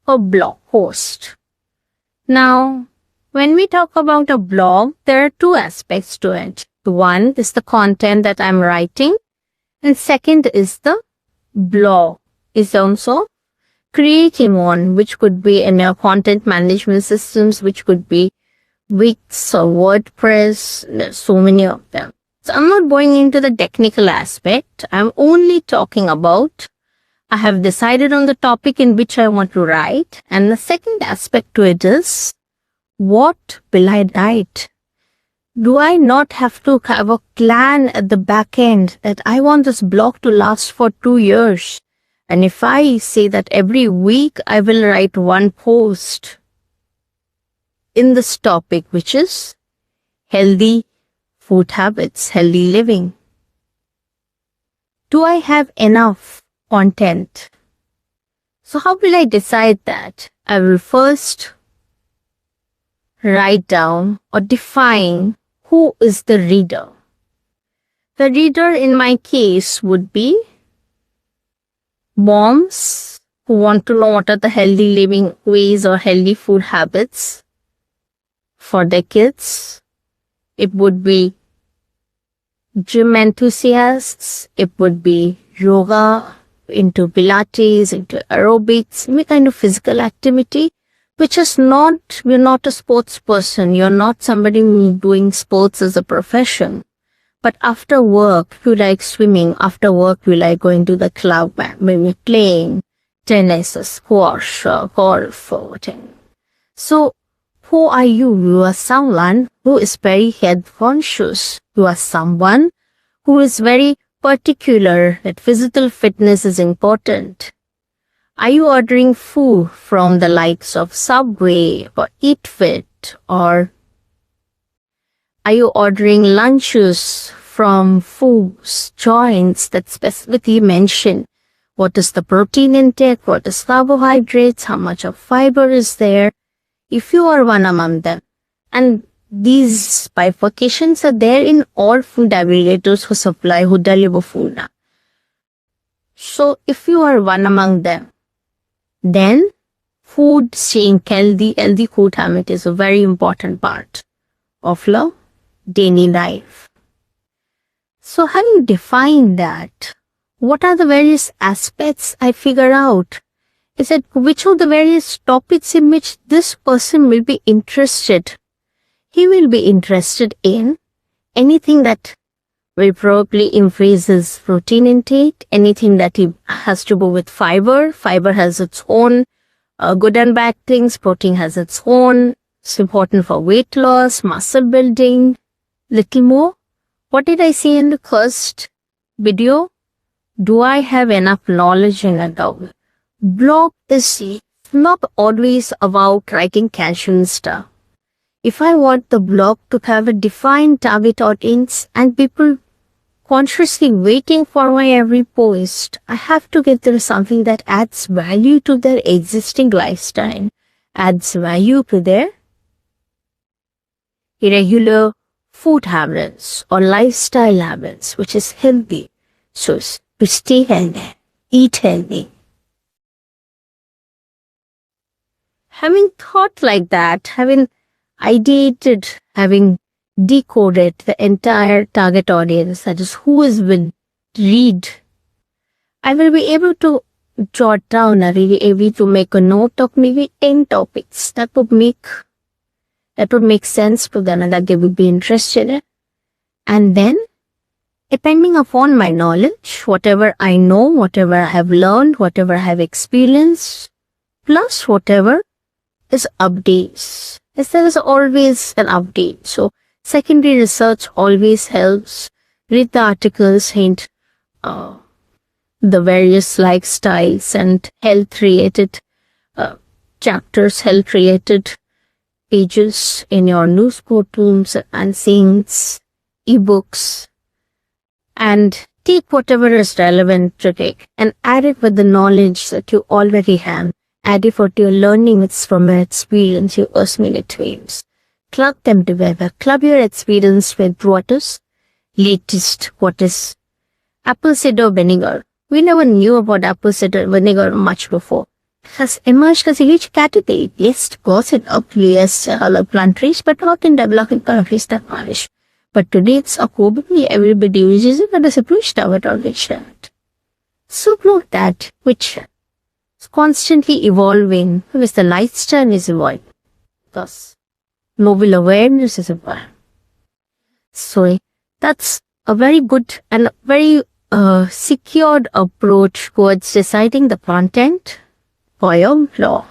a blog post. Now, when we talk about a blog, there are two aspects to it. One is the content that I'm writing, and second is the blog is also creating one, which could be in your content management systems, which could be Wix or WordPress. There's so many of them. So I'm not going into the technical aspect. I'm only talking about I have decided on the topic in which I want to write. And the second aspect to it is, what will I write? Do I not have to have a plan at the back end that I want this blog to last for 2 years? And if I say that every week I will write one post in this topic, which is healthy food habits, healthy living, do I have enough content? So how will I decide that? I will first write down or define who is the reader. The reader in my case would be moms who want to know what are the healthy living ways or healthy food habits for their kids. It would be gym enthusiasts. It would be yoga, into Pilates, into aerobics, any kind of physical activity, which is not, you're not a sports person. You're not somebody who's doing sports as a profession. But after work, you like swimming. After work, you like going to the club, maybe playing tennis, or squash, or golf, or whatever. So, who are you? You are someone who is very health conscious. You are someone who is very particular that physical fitness is important. Are you ordering food from the likes of Subway or Eat Fit, or are you ordering lunches from foods, joints that specifically mention what is the protein intake, what is carbohydrates, how much of fiber is there? If you are one among them, and these bifurcations are there in all food aggregators who supply, who deliver food. So if you are one among them, then food, staying healthy food habit is a very important part of your daily life. So having defined that, what are the various aspects I figure out? Is that which of the various topics in which this person will be interested? He will be interested in anything that will probably increase his protein intake, anything that he has to do with fiber. Fiber has its own good and bad things. Protein has its own. It's important for weight loss, muscle building, little more. What did I say in the first video? Do I have enough knowledge in it? Blog is not always about writing casual stuff. If I want the blog to have a defined target audience and people consciously waiting for my every post, I have to get there something that adds value to their existing lifestyle, adds value to their irregular food habits or lifestyle habits, which is healthy. So to stay healthy, eat healthy. Having thought like that, having ideated, having decoded the entire target audience, that is who will read, I will be able to jot down, I will be able to make a note of maybe 10 topics that would make sense to them and that they would be interested in. And then, depending upon my knowledge, whatever I know, whatever I have learned, whatever I have experienced, plus whatever is updates. As there is always an update. So secondary research always helps. Read the articles, hint the various lifestyles and health-related chapters, health-related pages in your news portals and things, ebooks, and take whatever is relevant to take and add it with the knowledge that you already have. Add it what you're learning it's from your experience, your personal experience. Club them together. Club your experience with what is latest, what is apple cider vinegar. We never knew about apple cider vinegar much before. has emerged as a huge category. Yes, of course, in earliest countries, but not in developing countries that much. But today it's a globally everybody uses it and is approached about all this shit. So note that which is constantly evolving because the lifestyle is evolving. Thus, global awareness is evolving. So that's a very good and very secured approach towards deciding the content for your blog.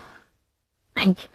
Thank you.